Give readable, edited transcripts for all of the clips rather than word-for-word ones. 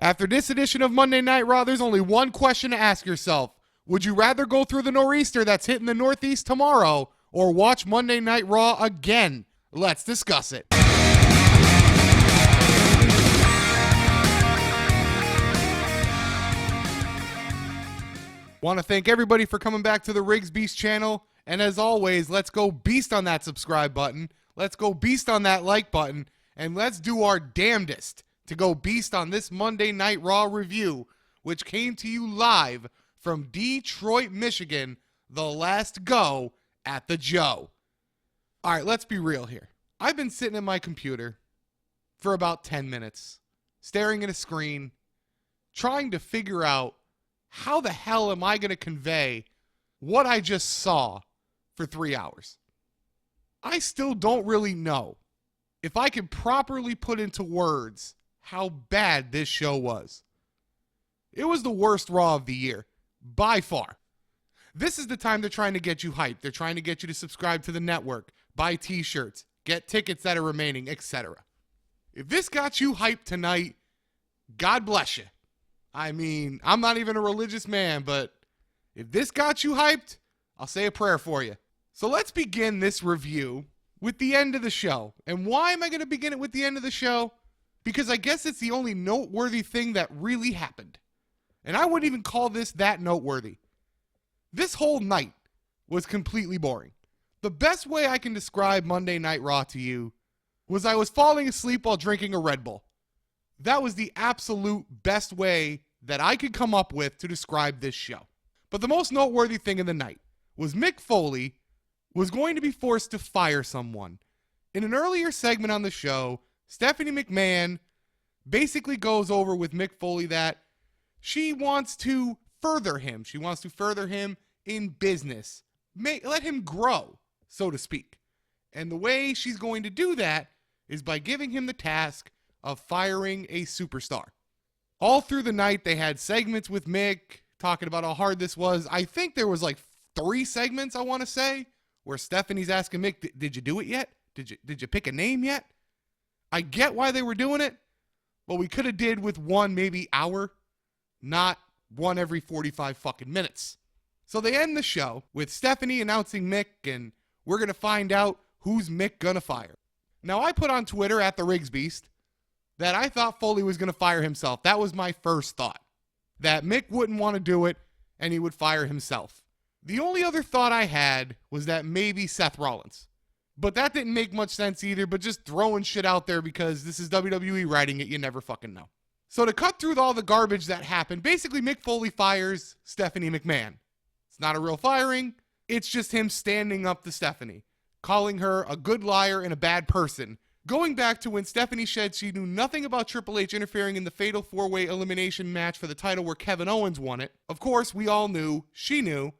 After this edition of Monday Night Raw, there's only one question to ask yourself. Would you rather go through the nor'easter that's hitting the Northeast tomorrow or watch Monday Night Raw again? Let's discuss it. Want to thank everybody for coming back to the Riggs Beast channel. And as always, let's go beast on that subscribe button. Let's go beast on that like button. And let's do our damnedest to go beast on this Monday Night Raw review, which came to you live from Detroit, Michigan, the last go at the Joe. All right, let's be real here. I've been sitting at my computer for about 10 minutes, staring at a screen, trying to figure out how the hell am I going to convey what I just saw for 3 hours. I still don't really know if I can properly put into words how bad this show was. It was the worst Raw of the year, by far. This is the time they're trying to get you hyped. They're trying to get you to subscribe to the network, buy t-shirts, get tickets that are remaining, etc. If this got you hyped tonight, God bless you. I mean, I'm not even a religious man, but if this got you hyped, I'll say a prayer for you. So let's begin this review with the end of the show. And why am I going to begin it with the end of the show? Because I guess it's the only noteworthy thing that really happened. And I wouldn't even call this that noteworthy. This whole night was completely boring. The best way I can describe Monday Night Raw to you was I was falling asleep while drinking a Red Bull. That was the absolute best way that I could come up with to describe this show. But the most noteworthy thing of the night was Mick Foley was going to be forced to fire someone. In an earlier segment on the show, Stephanie McMahon basically goes over with Mick Foley that she wants to further him. She wants to further him in business. Let him grow, so to speak. And the way she's going to do that is by giving him the task of firing a superstar. All through the night, they had segments with Mick talking about how hard this was. I think there was like 3 segments, I want to say, where Stephanie's asking Mick, did you do it yet? Did you pick a name yet? I get why they were doing it, but we could have did with one maybe hour, not one every 45 fucking minutes. So they end the show with Stephanie announcing Mick, and we're going to find out who's Mick going to fire. Now, I put on Twitter at the Riggs Beast that I thought Foley was going to fire himself. That was my first thought, that Mick wouldn't want to do it and he would fire himself. The only other thought I had was that maybe Seth Rollins. But that didn't make much sense either, but just throwing shit out there because this is WWE writing it, you never fucking know. So to cut through all the garbage that happened, basically Mick Foley fires Stephanie McMahon. It's not a real firing, it's just him standing up to Stephanie, calling her a good liar and a bad person. Going back to when Stephanie said she knew nothing about Triple H interfering in the Fatal 4-Way Elimination match for the title where Kevin Owens won it. Of course, we all knew, she knew,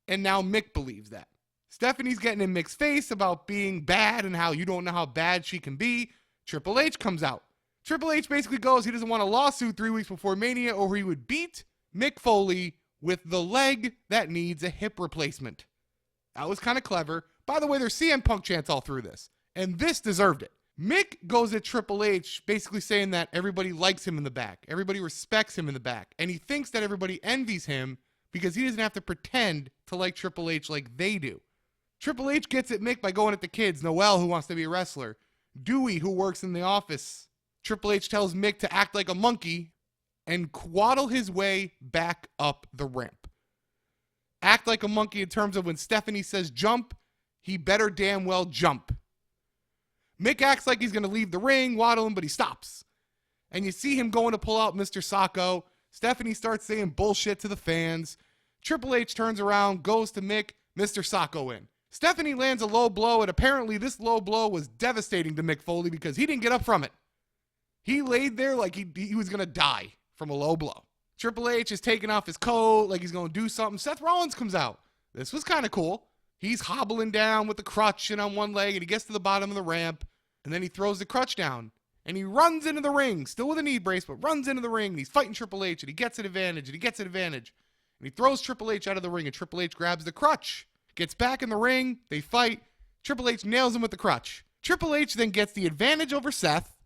and now Mick believes that. Stephanie's getting in Mick's face about being bad and how you don't know how bad she can be. Triple H comes out. Triple H basically goes, he doesn't want a lawsuit 3 weeks before Mania or he would beat Mick Foley with the leg that needs a hip replacement. That was kind of clever. By the way, there's CM Punk chants all through this. And this deserved it. Mick goes at Triple H basically saying that everybody likes him in the back. Everybody respects him in the back. And he thinks that everybody envies him because he doesn't have to pretend to like Triple H like they do. Triple H gets at Mick by going at the kids. Noelle, who wants to be a wrestler. Dewey, who works in the office. Triple H tells Mick to act like a monkey and waddle his way back up the ramp. Act like a monkey in terms of when Stephanie says jump, he better damn well jump. Mick acts like he's going to leave the ring, waddle him, but he stops. And you see him going to pull out Mr. Sacco. Stephanie starts saying bullshit to the fans. Triple H turns around, goes to Mick, Mr. Sacco in. Stephanie lands a low blow, and apparently this low blow was devastating to Mick Foley because he didn't get up from it. He laid there like he was going to die from a low blow. Triple H is taking off his coat like he's going to do something. Seth Rollins comes out. This was kind of cool. He's hobbling down with the crutch and on one leg, and he gets to the bottom of the ramp, and then he throws the crutch down, and he runs into the ring, still with a knee brace, but runs into the ring, and he's fighting Triple H, and he gets an advantage, and he throws Triple H out of the ring, and Triple H grabs the crutch, gets back in the ring, they fight, Triple H nails him with the crutch. Triple H then gets the advantage over Seth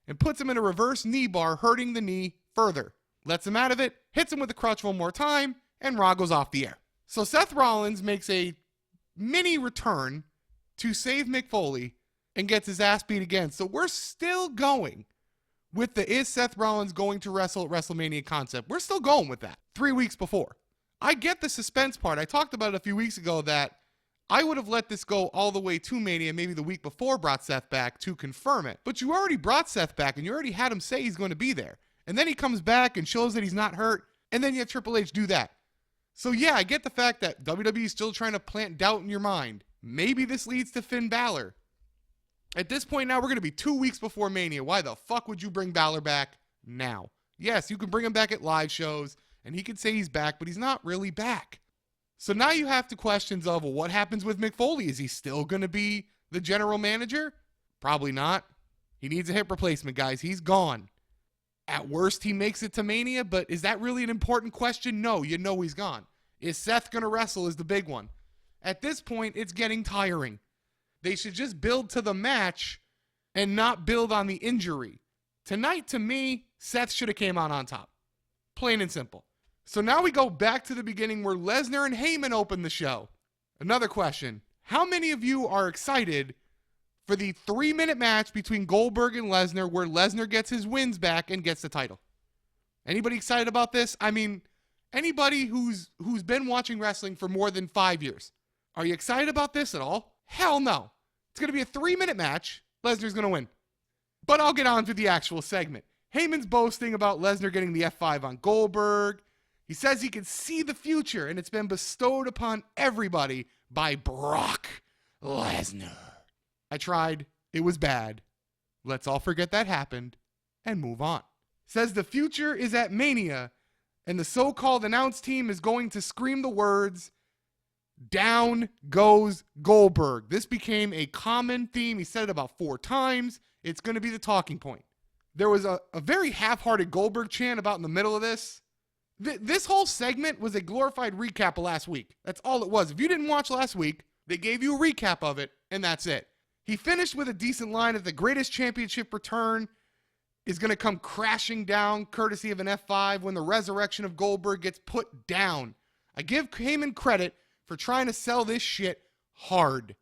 and puts him in a reverse knee bar, hurting the knee further. Lets him out of it, hits him with the crutch one more time, and Raw goes off the air. So Seth Rollins makes a mini return to save Mick Foley and gets his ass beat again. So we're still going with the is Seth Rollins going to wrestle at WrestleMania concept. We're still going with that 3 weeks before. I get the suspense part. I talked about it a few weeks ago that I would have let this go all the way to Mania, maybe the week before brought Seth back to confirm it. But you already brought Seth back and you already had him say he's going to be there. And then he comes back and shows that he's not hurt. And then you have Triple H do that. So yeah, I get the fact that WWE is still trying to plant doubt in your mind. Maybe this leads to Finn Balor. At this point now, we're going to be 2 weeks before Mania. Why the fuck would you bring Balor back now? Yes, you can bring him back at live shows, and he can say he's back, but he's not really back. So now you have the questions of, well, what happens with Mick Foley? Is he still going to be the general manager? Probably not. He needs a hip replacement, guys. He's gone. At worst, he makes it to Mania, but is that really an important question? No, you know he's gone. Is Seth going to wrestle is the big one. At this point, it's getting tiring. They should just build to the match and not build on the injury. Tonight, to me, Seth should have came out on top. Plain and simple. So now we go back to the beginning where Lesnar and Heyman opened the show. Another question. How many of you are excited for the 3-minute match between Goldberg and Lesnar where Lesnar gets his wins back and gets the title? Anybody excited about this? I mean, anybody who's been watching wrestling for more than 5 years. Are you excited about this at all? Hell no. It's going to be a 3-minute match. Lesnar's going to win. But I'll get on to the actual segment. Heyman's boasting about Lesnar getting the F5 on Goldberg. He says he can see the future, and it's been bestowed upon everybody by Brock Lesnar. I tried. It was bad. Let's all forget that happened and move on. Says the future is at Mania, and the so-called announce team is going to scream the words, "Down goes Goldberg." This became a common theme. He said it about 4 times. It's going to be the talking point. There was a very half-hearted Goldberg chant about in the middle of this. This whole segment was a glorified recap of last week. That's all it was. If you didn't watch last week, they gave you a recap of it, and that's it. He finished with a decent line that the greatest championship return is going to come crashing down courtesy of an F5 when the resurrection of Goldberg gets put down. I give Heyman credit for trying to sell this shit hard.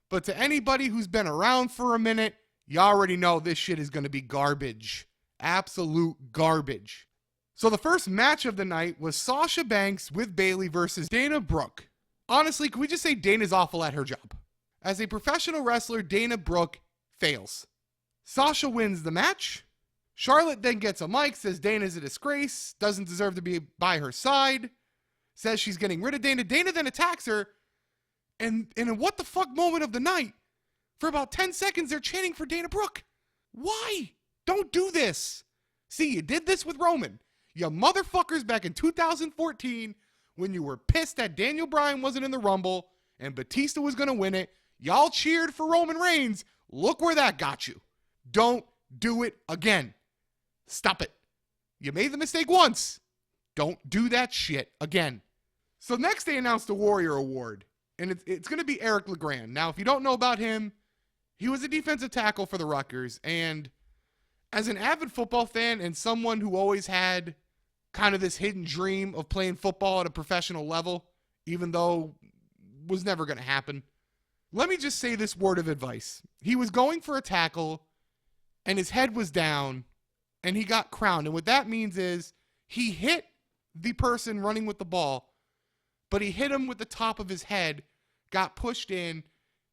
But to anybody who's been around for a minute, you already know this shit is going to be garbage. Absolute garbage. So the first match of the night was Sasha Banks with Bayley versus Dana Brooke. Honestly, can we just say Dana's awful at her job? As a professional wrestler, Dana Brooke fails. Sasha wins the match. Charlotte then gets a mic, says Dana's a disgrace, doesn't deserve to be by her side, says she's getting rid of Dana. Dana then attacks her, and in a what the fuck moment of the night, for about 10 seconds, they're chanting for Dana Brooke. Why? Don't do this. See, you did this with Roman. You motherfuckers back in 2014 when you were pissed that Daniel Bryan wasn't in the Rumble and Batista was going to win it. Y'all cheered for Roman Reigns. Look where that got you. Don't do it again. Stop it. You made the mistake once. Don't do that shit again. So next they announced the Warrior Award, and it's going to be Eric LeGrand. Now, if you don't know about him, he was a defensive tackle for the Rutgers, and as an avid football fan and someone who always had kind of this hidden dream of playing football at a professional level, even though was never going to happen, let me just say this word of advice. He was going for a tackle, and his head was down, and he got crowned. And what that means is he hit the person running with the ball, but he hit him with the top of his head, got pushed in,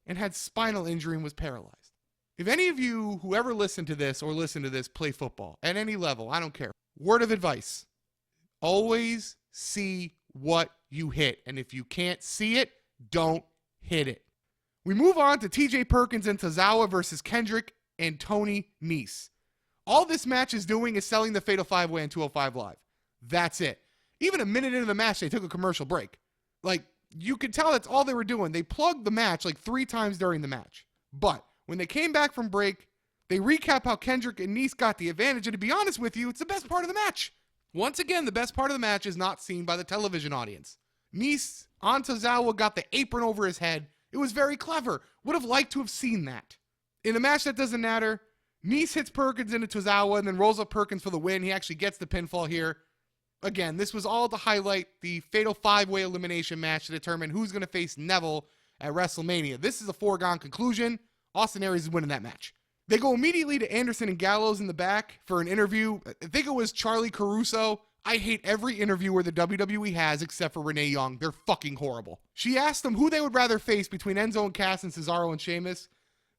and had spinal injury and was paralyzed. If any of you who ever listen to this or listen to this play football at any level, I don't care. Word of advice. Always see what you hit. And if you can't see it, don't hit it. We move on to TJ Perkins and Tozawa versus Kendrick and Tony Nese. All this match is doing is selling the Fatal 5-Way on 205 Live. That's it. Even a minute into the match, they took a commercial break. Like, you could tell that's all they were doing. They plugged the match like 3 times during the match. But when they came back from break, they recap how Kendrick and Nese got the advantage. And to be honest with you, it's the best part of the match. Once again, the best part of the match is not seen by the television audience. Nese on Tozawa got the apron over his head. It was very clever. Would have liked to have seen that. In a match that doesn't matter, Nice hits Perkins into Tozawa and then rolls up Perkins for the win. He actually gets the pinfall here. Again, this was all to highlight the fatal 5-way elimination match to determine who's going to face Neville at WrestleMania. This is a foregone conclusion. Austin Aries is winning that match. They go immediately to Anderson and Gallows in the back for an interview. I think it was Charlie Caruso. I hate every interviewer the WWE has except for Renee Young. They're fucking horrible. She asked them who they would rather face between Enzo and Cass and Cesaro and Sheamus.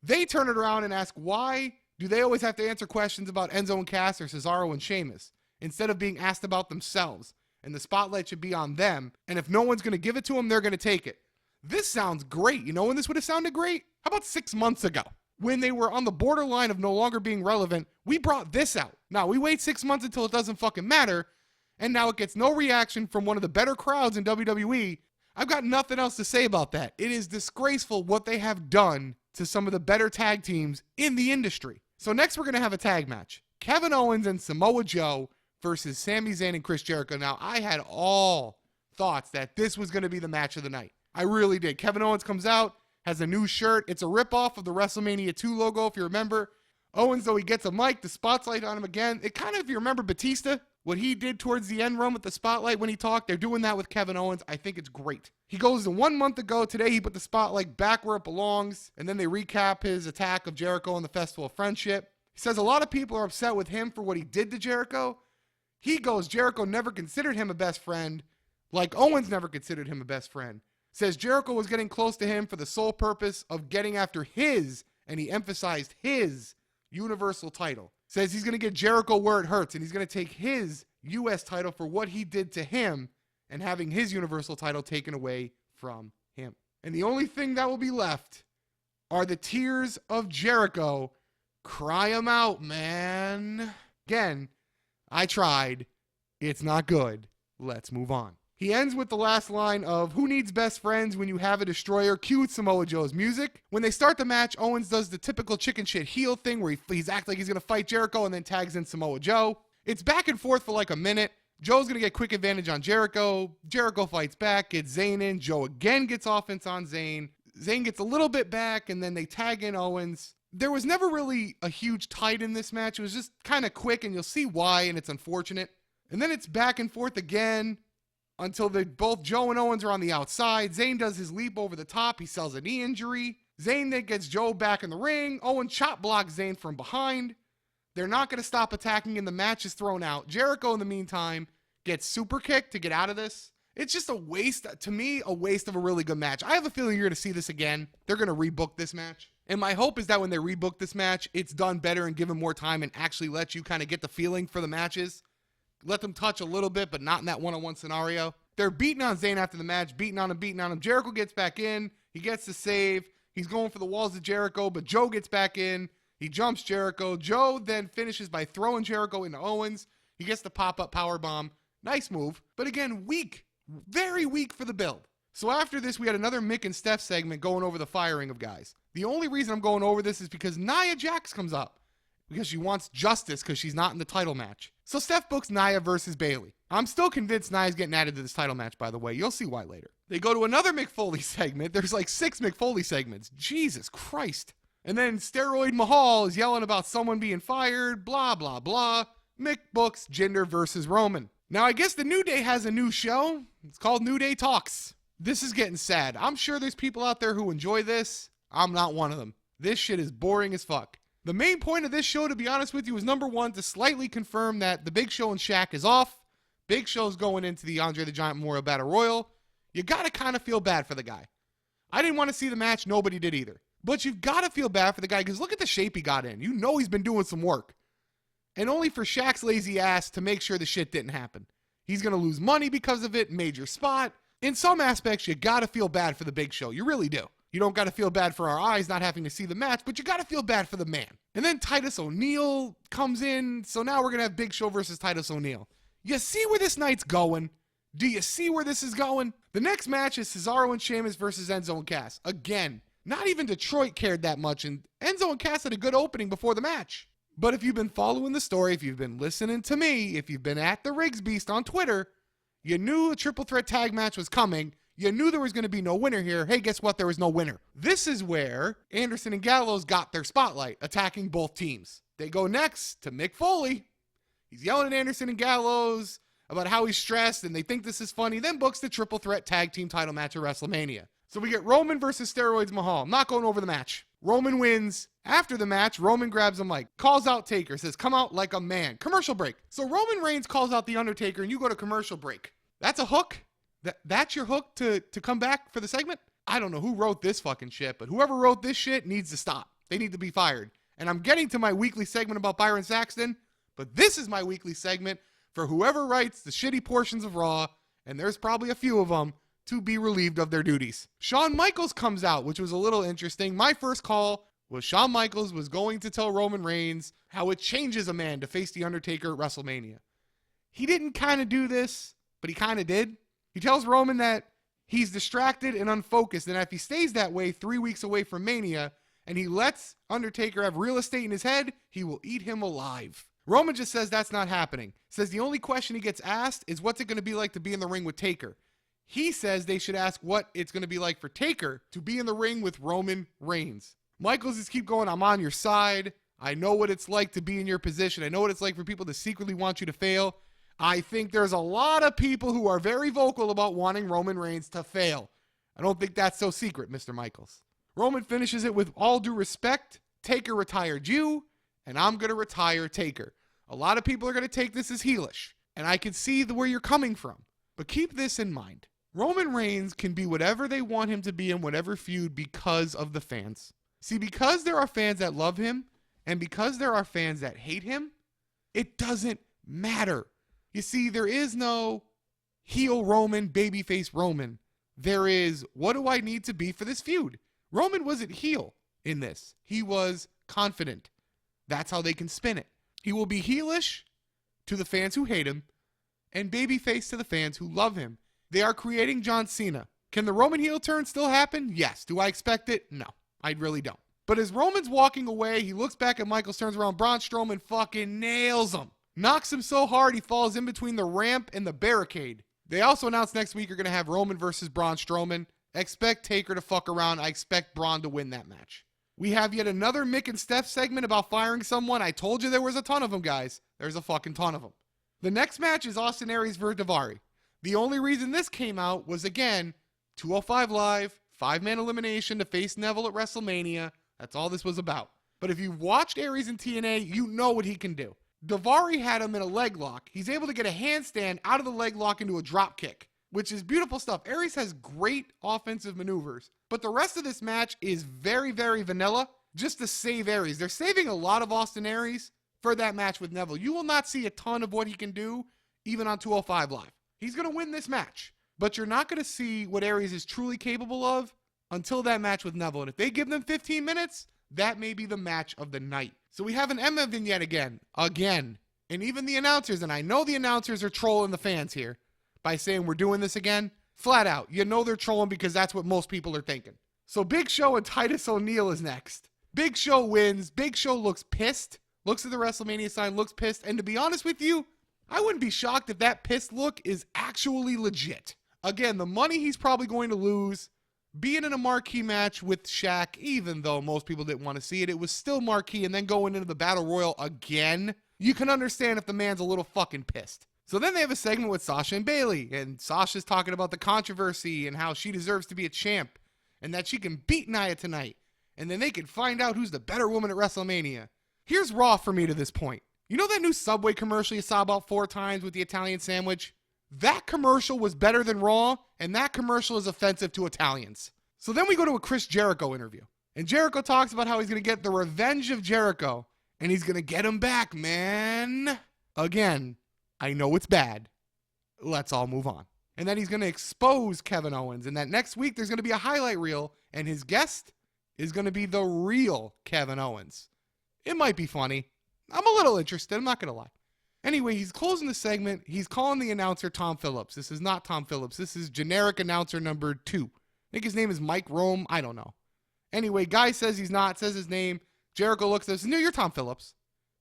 They turn it around and ask, why do they always have to answer questions about Enzo and Cass or Cesaro and Sheamus instead of being asked about themselves? And the spotlight should be on them. And if no one's going to give it to them, they're going to take it. This sounds great. You know when this would have sounded great? How about 6 months ago? When they were on the borderline of no longer being relevant, we brought this out. Now, we wait 6 months until it doesn't fucking matter, and now it gets no reaction from one of the better crowds in WWE. I've got nothing else to say about that. It is disgraceful what they have done to some of the better tag teams in the industry. So next we're going to have a tag match. Kevin Owens and Samoa Joe versus Sami Zayn and Chris Jericho. Now, I had all thoughts that this was going to be the match of the night. I really did. Kevin Owens comes out, has a new shirt. It's a ripoff of the WrestleMania 2 logo, if you remember. Owens, though, he gets a mic, the spotlight on him again. It kind of, if you remember Batista, what he did towards the end run with the spotlight when he talked, they're doing that with Kevin Owens. I think it's great. He goes to 1 month ago. Today, he put the spotlight back where it belongs, and then they recap his attack of Jericho on the Festival of Friendship. He says a lot of people are upset with him for what he did to Jericho. He goes, Jericho never considered him a best friend, like Owens never considered him a best friend. Says Jericho was getting close to him for the sole purpose of getting after his, and he emphasized his, Universal title. Says he's going to get Jericho where it hurts, and he's going to take his U.S. title for what he did to him and having his Universal title taken away from him. And the only thing that will be left are the tears of Jericho. Cry them out, man. Again, I tried. It's not good. Let's move on. He ends with the last line of, who needs best friends when you have a destroyer? Cue Samoa Joe's music. When they start the match, Owens does the typical chicken shit heel thing where he's acting like he's going to fight Jericho and then tags in Samoa Joe. It's back and forth for like a minute. Joe's going to get quick advantage on Jericho. Jericho fights back, gets Zayn in. Joe again gets offense on Zayn. Zayn gets a little bit back, and then they tag in Owens. There was never really a huge tight in this match. It was just kind of quick, and you'll see why, and it's unfortunate. And then it's back and forth again until both Joe and Owens are on the outside. Zayn does his leap over the top. He sells a knee injury. Zayn then gets Joe back in the ring. Owens chop blocks Zayn from behind. They're not going to stop attacking, and the match is thrown out. Jericho, in the meantime, gets super kicked to get out of this. It's just a waste, to me, a waste of a really good match. I have a feeling you're going to see this again. They're going to rebook this match. And my hope is that when they rebook this match, it's done better and given more time and actually let you kind of get the feeling for the matches. Let them touch a little bit, but not in that one-on-one scenario. They're beating on Zayn after the match, beating on him. Jericho gets back in. He gets the save. He's going for the walls of Jericho, but Joe gets back in. He jumps Jericho. Joe then finishes by throwing Jericho into Owens. He gets the pop-up powerbomb. Nice move, but again, weak. Very weak for the build. So after this, we had another Mick and Steph segment going over the firing of guys. The only reason I'm going over this is because Nia Jax comes up because she wants justice because she's not in the title match. So Steph books Nia versus Bayley. I'm still convinced Nia's getting added to this title match, by the way. You'll see why later. They go to another Mick Foley segment. There's like 6 Mick Foley segments. Jesus Christ. And then Steroid Mahal is yelling about someone being fired, blah, blah, blah. Mick books Jinder versus Roman. Now, I guess the New Day has a new show. It's called New Day Talks. This is getting sad. I'm sure there's people out there who enjoy this. I'm not one of them. This shit is boring as fuck. The main point of this show, to be honest with you, is number one, to slightly confirm that the Big Show and Shaq is off. Big Show's going into the Andre the Giant Memorial Battle Royal. You gotta kind of feel bad for the guy. I didn't want to see the match. Nobody did either. But you've got to feel bad for the guy because look at the shape he got in. You know he's been doing some work. And only for Shaq's lazy ass to make sure the shit didn't happen. He's going to lose money because of it, major spot. In some aspects, you got to feel bad for the Big Show. You really do. You don't got to feel bad for our eyes not having to see the match, but you got to feel bad for the man. And then Titus O'Neil comes in, so now we're going to have Big Show versus Titus O'Neil. You see where this night's going? Do you see where this is going? The next match is Cesaro and Sheamus versus Enzo and Cass. Again, not even Detroit cared that much, and Enzo and Cass had a good opening before the match. But if you've been following the story, if you've been listening to me, if you've been at the Riggs Beast on Twitter, you knew a triple threat tag match was coming. You knew there was going to be no winner here. Hey, guess what? There was no winner. This is where Anderson and Gallows got their spotlight, attacking both teams. They go next to Mick Foley. He's yelling at Anderson and Gallows about how he's stressed, and they think this is funny, then books the triple threat tag team title match at WrestleMania. So we get Roman versus Steroids Mahal. I'm not going over the match. Roman wins. After the match, Roman grabs him like, calls out Taker, says, come out like a man. Commercial break. So Roman Reigns calls out The Undertaker, and you go to commercial break. That's a hook? That's your hook to come back for the segment? I don't know who wrote this fucking shit, but whoever wrote this shit needs to stop. They need to be fired. And I'm getting to my weekly segment about Byron Saxton, but this is my weekly segment for whoever writes the shitty portions of Raw, and there's probably a few of them, to be relieved of their duties. Shawn Michaels comes out, which was a little interesting. My first call was Shawn Michaels was going to tell Roman Reigns how it changes a man to face The Undertaker at WrestleMania. He didn't kind of do this, but he kind of did. He tells Roman that he's distracted and unfocused, and if he stays that way 3 weeks away from Mania, and he lets Undertaker have real estate in his head, he will eat him alive. Roman just says that's not happening. Says the only question he gets asked is what's it going to be like to be in the ring with Taker. He says they should ask what it's going to be like for Taker to be in the ring with Roman Reigns. Michaels just keep going, I'm on your side. I know what it's like to be in your position. I know what it's like for people to secretly want you to fail. I think there's a lot of people who are very vocal about wanting Roman Reigns to fail. I don't think that's so secret, Mr. Michaels. Roman finishes it with all due respect. Taker retired you, and I'm going to retire Taker. A lot of people are going to take this as heelish, and I can see where you're coming from. But keep this in mind. Roman Reigns can be whatever they want him to be in whatever feud because of the fans. See, because there are fans that love him, and because there are fans that hate him, it doesn't matter. You see, there is no heel Roman, babyface Roman. There is, what do I need to be for this feud? Roman wasn't heel in this. He was confident. That's how they can spin it. He will be heelish to the fans who hate him and babyface to the fans who love him. They are creating John Cena. Can the Roman heel turn still happen? Yes. Do I expect it? No, I really don't. But as Roman's walking away, he looks back at Michaels, turns around, Braun Strowman fucking nails him. Knocks him so hard he falls in between the ramp and the barricade. They also announced next week you're going to have Roman versus Braun Strowman. Expect Taker to fuck around. I expect Braun to win that match. We have yet another Mick and Steph segment about firing someone. I told you there was a ton of them, guys. There's a fucking ton of them. The next match is Austin Aries versus Daivari. The only reason this came out was, again, 205 Live, 5-man elimination to face Neville at WrestleMania. That's all this was about. But if you've watched Aries in TNA, you know what he can do. Daivari had him in a leg lock. He's able to get a handstand out of the leg lock into a drop kick, which is beautiful stuff. Aries has great offensive maneuvers, but the rest of this match is very, very vanilla just to save Aries. They're saving a lot of Austin Aries for that match with Neville. You will not see a ton of what he can do even on 205 Live. He's going to win this match, but you're not going to see what Aries is truly capable of until that match with Neville. And if they give them 15 minutes, that may be the match of the night. So we have an Emma vignette again. And even the announcers, and I know the announcers are trolling the fans here by saying we're doing this again. Flat out, you know they're trolling because that's what most people are thinking. So Big Show and Titus O'Neil is next. Big Show wins. Big Show looks pissed. Looks at the WrestleMania sign, looks pissed. And to be honest with you, I wouldn't be shocked if that pissed look is actually legit. Again, the money he's probably going to lose, being in a marquee match with Shaq, even though most people didn't want to see it, it was still marquee, and then going into the Battle Royal again, you can understand if the man's a little fucking pissed. So then they have a segment with Sasha and Bayley, and Sasha's talking about the controversy and how she deserves to be a champ, and that she can beat Nia tonight, and then they can find out who's the better woman at WrestleMania. Here's Raw for me to this point. You know that new Subway commercial you saw about 4 times with the Italian sandwich? That commercial was better than Raw, and that commercial is offensive to Italians. So then we go to a Chris Jericho interview, and Jericho talks about how he's going to get the revenge of Jericho, and he's going to get him back, man. Again, I know it's bad. Let's all move on. And then he's going to expose Kevin Owens, and that next week there's going to be a highlight reel, and his guest is going to be the real Kevin Owens. It might be funny. I'm a little interested, I'm not going to lie. Anyway, he's closing the segment. He's calling the announcer Tom Phillips. This is not Tom Phillips. This is generic announcer number 2. I think his name is Mike Rome. I don't know. Anyway, guy says he's not, says his name. Jericho looks at us. No, you're Tom Phillips.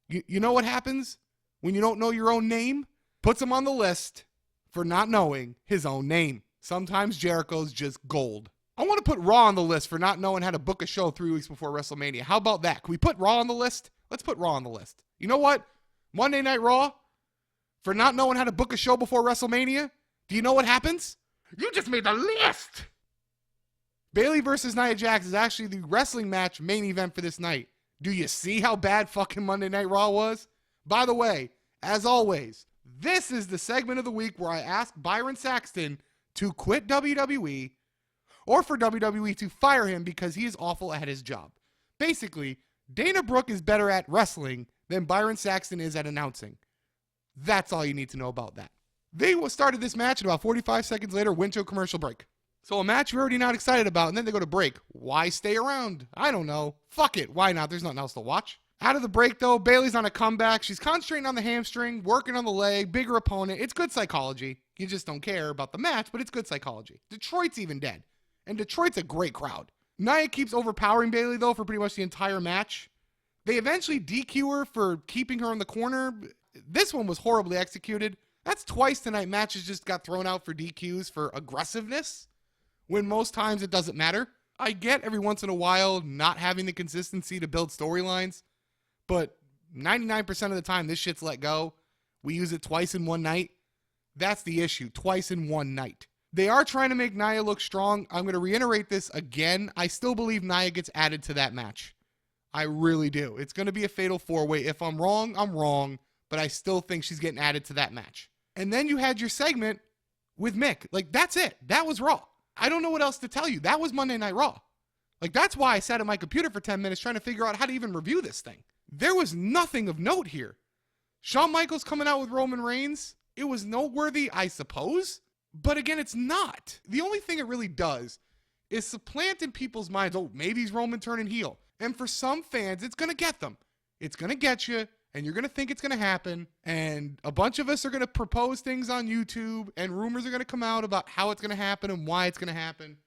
You know what happens when you don't know your own name? Puts him on the list for not knowing his own name. Sometimes Jericho's just gold. I want to put Raw on the list for not knowing how to book a show 3 weeks before WrestleMania. How about that? Can we put Raw on the list? Let's put Raw on the list. You know what? Monday Night Raw, for not knowing how to book a show before WrestleMania, do you know what happens? You just made the list! Bayley versus Nia Jax is actually the wrestling match main event for this night. Do you see how bad fucking Monday Night Raw was? By the way, as always, this is the segment of the week where I ask Byron Saxton to quit WWE or for WWE to fire him because he is awful at his job. Basically, Dana Brooke is better at wrestling than Byron Saxton is at announcing. That's all you need to know about that. They started this match and about 45 seconds later went to a commercial break. So a match you're already not excited about, and then they go to break. Why stay around? I don't know. Fuck it. Why not? There's nothing else to watch. Out of the break, though, Bayley's on a comeback. She's concentrating on the hamstring, working on the leg, bigger opponent. It's good psychology. You just don't care about the match, but it's good psychology. Detroit's even dead. And Detroit's a great crowd. Nia keeps overpowering Bayley, though, for pretty much the entire match. They eventually DQ her for keeping her in the corner. This one was horribly executed. That's twice tonight matches just got thrown out for DQs for aggressiveness, when most times it doesn't matter. I get every once in a while not having the consistency to build storylines, but 99% of the time this shit's let go. We use it twice in one night. That's the issue, twice in one night. They are trying to make Nia look strong. I'm going to reiterate this again. I still believe Nia gets added to that match. I really do. It's going to be a fatal 4-way. If I'm wrong, I'm wrong, but I still think she's getting added to that match. And then you had your segment with Mick. Like, that's it. That was Raw. I don't know what else to tell you. That was Monday Night Raw. Like, that's why I sat at my computer for 10 minutes trying to figure out how to even review this thing. There was nothing of note here. Shawn Michaels coming out with Roman Reigns, it was noteworthy, I suppose. But again, it's not. The only thing it really does is supplant in people's minds, oh, maybe he's Roman turning heel. And for some fans, it's going to get them. It's going to get you, and you're going to think it's going to happen. And a bunch of us are going to propose things on YouTube, and rumors are going to come out about how it's going to happen and why it's going to happen.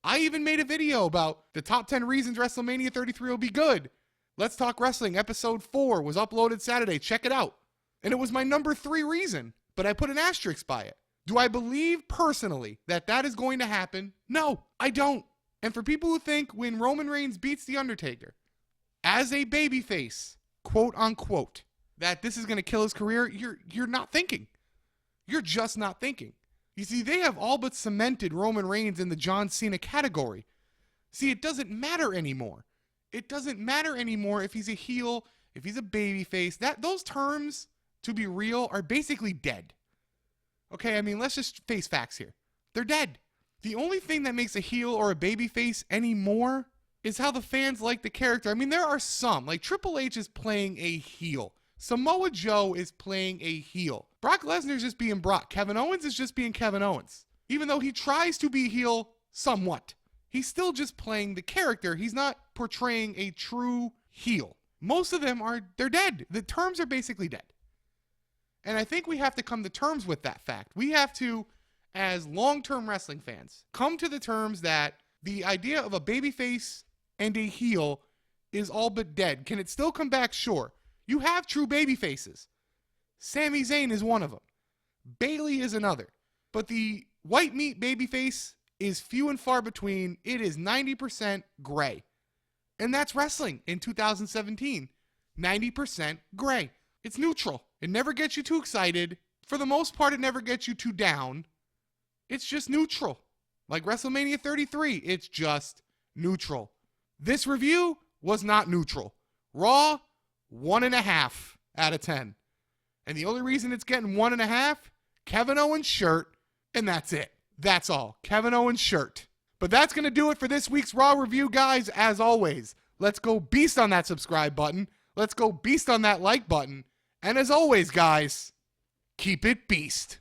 I even made a video about the top 10 reasons WrestleMania 33 will be good. Let's Talk Wrestling, episode 4 was uploaded Saturday. Check it out. And it was my number 3 reason, but I put an asterisk by it. Do I believe personally that that is going to happen? No, I don't. And for people who think when Roman Reigns beats The Undertaker as a babyface, quote unquote, that this is going to kill his career, you're not thinking. You're just not thinking. You see, they have all but cemented Roman Reigns in the John Cena category. See, it doesn't matter anymore. It doesn't matter anymore if he's a heel, if he's a babyface. Those terms, to be real, are basically dead. Okay, I mean, let's just face facts here. They're dead. The only thing that makes a heel or a babyface anymore is how the fans like the character. I mean, there are some, like Triple H is playing a heel. Samoa Joe is playing a heel. Brock Lesnar is just being Brock. Kevin Owens is just being Kevin Owens. Even though he tries to be heel somewhat, he's still just playing the character. He's not portraying a true heel. Most of them they're dead. The terms are basically dead. And I think we have to come to terms with that fact. We have to, as long-term wrestling fans, come to the terms that the idea of a babyface and a heel is all but dead. Can it still come back? Sure. You have true babyfaces. Sami Zayn is one of them. Bayley is another. But the white meat babyface is few and far between. It is 90% gray. And that's wrestling in 2017. 90% gray. It's neutral. It never gets you too excited. For the most part, it never gets you too down. It's just neutral. Like WrestleMania 33, it's just neutral. This review was not neutral. Raw, 1.5 out of 10. And the only reason it's getting 1.5, Kevin Owens shirt, and that's it. That's all. Kevin Owens shirt. But that's going to do it for this week's Raw review, guys. As always, let's go beast on that subscribe button. Let's go beast on that like button. And as always, guys, keep it beast.